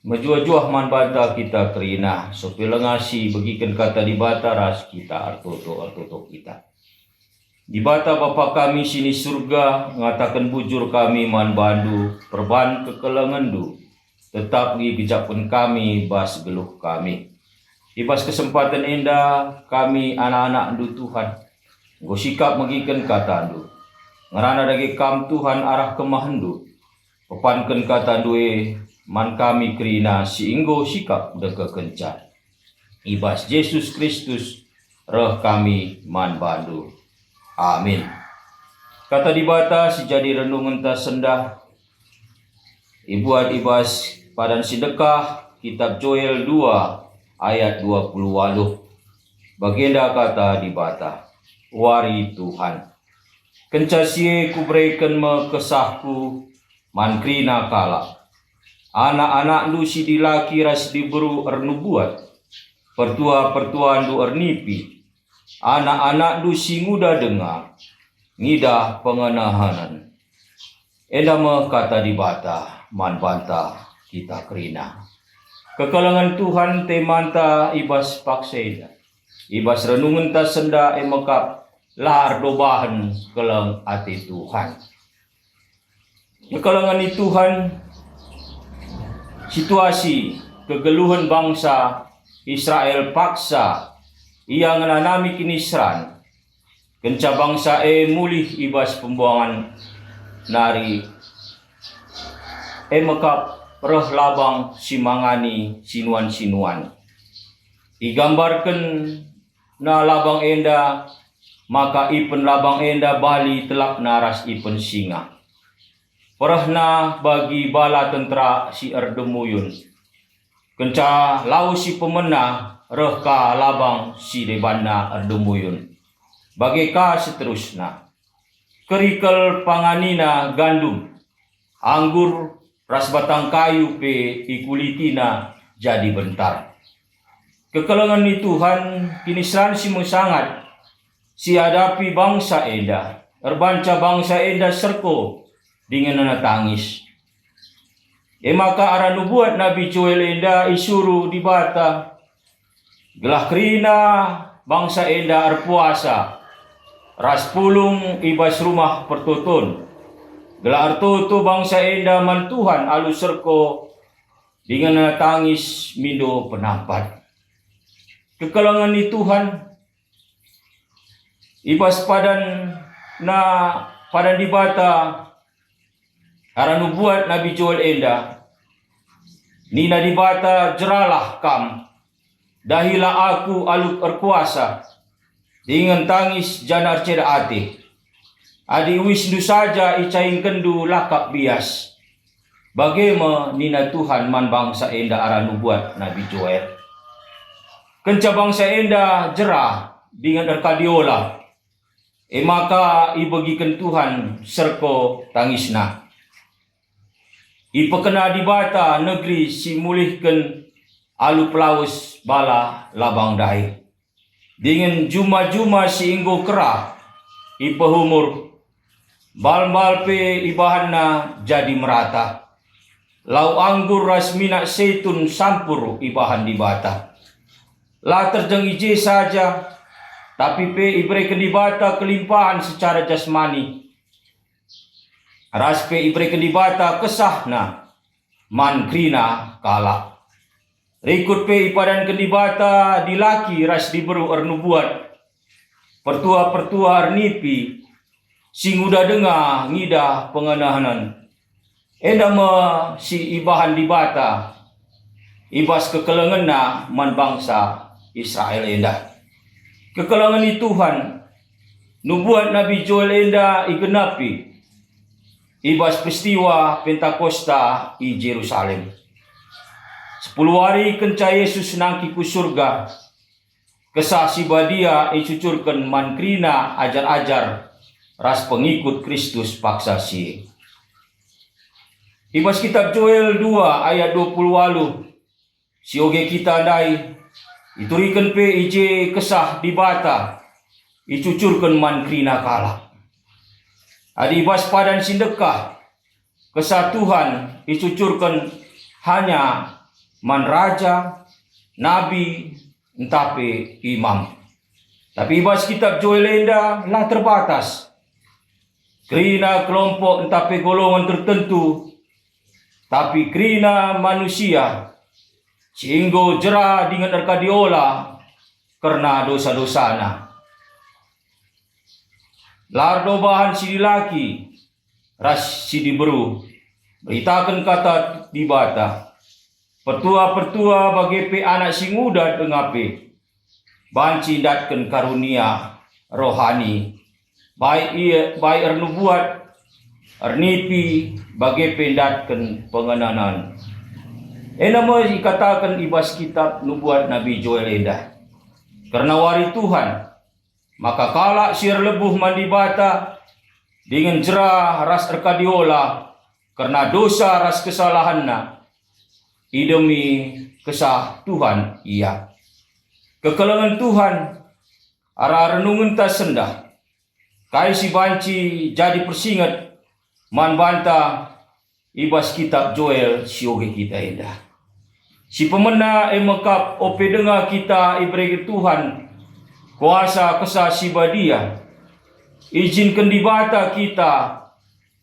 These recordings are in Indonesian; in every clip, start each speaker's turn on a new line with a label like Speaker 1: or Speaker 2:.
Speaker 1: Majuah-juah man bata kita kerina, sopilangasi bagikan kata di bata ras kita artoto kita. Di bata Bapa kami sini surga, ngatakan bujur kami man bandu, perban kekelangandu, tetap gijapun kami bas geluh kami. Ibas kesempatan indah kami anak-anak du Tuhan, go sikap magikan kata du. Ngerana dagi kam Tuhan arah kemahandu, pepankan kata due man kami kerina siinggo sikap deke kencan. Ibas Yesus Kristus roh kami man bandu. Amin. Kata di bata si jadi renungan ta sendah. Ibuat ibas padan sedekah kitab Joel 2 ayat 28. Baginda kata di bata, wari Tuhan. Kencasie kuberikan mekesahku man krina kala. Anak-anak lu si dilaki ras diburu ernubuat. Pertua-pertuan du ernipi. Anak-anak du si nguda dengar. Ngidah pengenahanan. Enda me kata di bata man banta kita kerina. Kekalangan Tuhan temanta ibas pakseda. Ibas renungan ta senda emekap lar dobahan kelang ati Tuhan. Kekalangan ni Tuhan situasi kegeluhan bangsa Israel paksa ia ngananami kinisran kenca bangsa mulih ibas pembuangan nari mekap reh labang simangani sinuan-sinuan digambarkan na labang enda maka ipen labang enda bali telak naras ipen singa. Perahna bagi bala tentera si erdemuyun. Kenca lau si pemenah reh ka labang si debana erdemuyun. Bagi ka seterusna. Kerikel panganina gandum. Anggur ras batang kayu pe ikulitina jadi bentar. Kekelangan ni Tuhan kinisran si sangat. Si hadapi bangsa enda. Erbanca bangsa enda serko. Dengan anak tangis. Maka arah nubuat Nabi Joel enda isuru di bata. Gelah kerina bangsa enda arpuasa. Ras pulung ibas rumah pertutun. Gelah artutu bangsa enda man Tuhan alu serko. Dengan anak tangis mindo penampat. Kekalangan ni Tuhan. Ibas padan di bata. Arah nubuat Nabi Joel enda. Nina di bata jeralah kam. Dahilah aku aluk erkuasa. Dengan tangis janar ceda ati. Adi wisnu saja icain kendu lakak bias. Bagaimana nina Tuhan man bangsa enda arah nubuat Nabi Joel. Kenca bangsa enda jerah dengan erkadiola. Maka ibagikan Tuhan serko tangisna. Ipekena di bata negeri si mulihkan alu pelaus bala labang dahi. Dengan juma-juma si inggo kerah. Ipehumur. Bal-bal pe ibahanna jadi merata. Lau anggur ras minak seitun sampur ibahan di bata. La terjeng ije saja. Tapi pe iberikan di bata kelimpahan secara jasmani. Ras pe iberikan di bata kesahna man krina kala. Rikut pe ipadan kendibata dilaki ras diberu ernubuat. Pertua-pertua ernipi singuda denga ngida pengenahanan. Enda me si ibahan di bata ibas kekelengena man bangsa Israel enda. Kekelangan ni Tuhan nubuat Nabi Joel enda igenapi. Ibas peristiwa Pentakosta di Jerusalem. 10 hari kenca Yesus nangki ku surga. Kesah si badia icucurkan mankrina ajar-ajar ras pengikut Kristus paksa si. Ibas kitab Joel 2 ayat 28. Si oge kita dai iturikan pe ije kesah di bata icucurkan mankrina kala. Adi ibas padan sindekah kesatuhan dicucurkan hanya man raja, nabi, entape imam. Tapi ibas kitab Joel Enda lah terbatas. Kerina kelompok entape golongan tertentu, tapi kerina manusia, sehingga jera dengan arkadiola karena dosa-dosana. Lardo bahan si laki, ras si diberu, beritakan kata di bata. Pertua-pertua bagi pe anak si muda dengape, banci datkan karunia rohani, baik ernubuat, ernipi bagi pe datkan pengenanan. Nama dikatakan ibas kitab nubuat Nabi Joel Enda. Karena wari Tuhan, maka kalak siar lebuh mandi bata dengan jerah ras arkadiola karena dosa ras kesalahanna idemi kesah Tuhan ia. Kekelengan Tuhan ara renungan ta sendah kai si banci jadi persingat man banta ibas kitab Joel sioge kita indah. Si pemena emekap ope dengar kita ibrege Tuhan kuasa kesah si badia. Izinkan di bata kita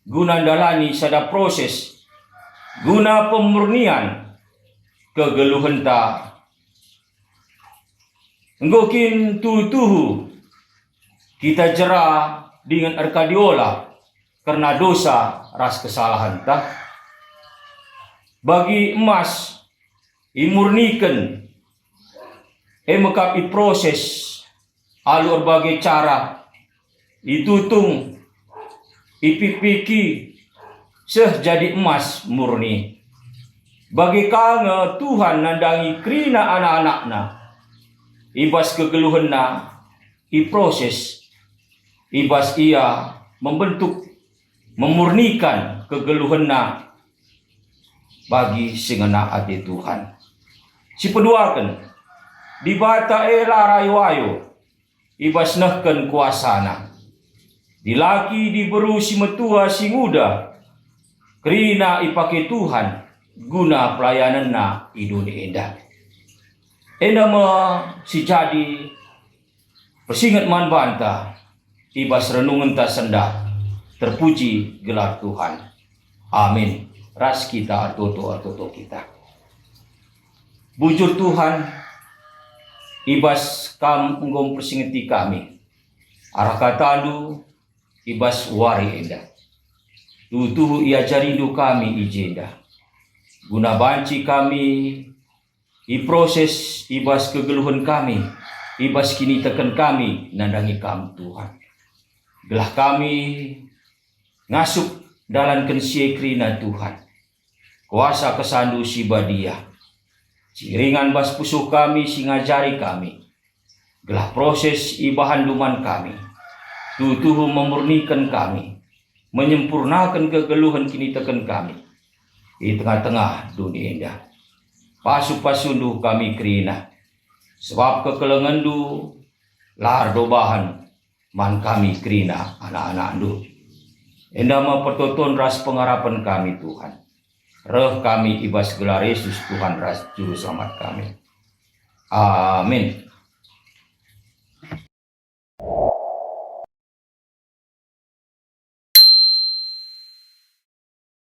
Speaker 1: guna dalani sada proses guna pemurnian kegeluhan ta. Enggokin tuhu kita jera dengan arkadiola karena dosa ras kesalahan ta. Bagi emas imurnikan mekap proses alur bagai cara itutung ipipiki seh jadi emas murni. Bagi kange Tuhan nandangi krina anak-anakna ibas kegeluhanna proses ibas ia membentuk memurnikan kegeluhanna bagi singena ati Tuhan. Si peduakan di bata larayo-ayo ibas nehken kuasana. Dilaki diberu si metua si muda kerina ipake Tuhan guna pelayanan na iduni indah. Nama si jadi persingat man banta ibas renungan ta sendah terpuji gelar Tuhan. Amin. Ras kita atoto kita. Bujur Tuhan ibas kam enggom persingeti kami. Arah katandu ibas wari indah. Tutuhu ia jarindu kami ijenda. Guna banci kami proses ibas kegeluhan kami, ibas kini tekan kami nandangi kami Tuhan. Gelah kami ngasuk dalam kensikrina Tuhan. Kuasa kesandu si badia. Ciringan bas pusuh kami si ngajari kami. Gelah proses ibahan duman kami. Tutuhu memurnikan kami. Menyempurnakan kegeluhan kini tekan kami. Di tengah-tengah dunia indah. Pasu-pasundu kami kerina. Sebab kekelengan du lardo bahan man kami kerina anak-anak du. Indah mempertonton ras pengharapan kami Tuhan. Reh kami ibas gelar Yesus Tuhan ras juru selamat kami. Amin.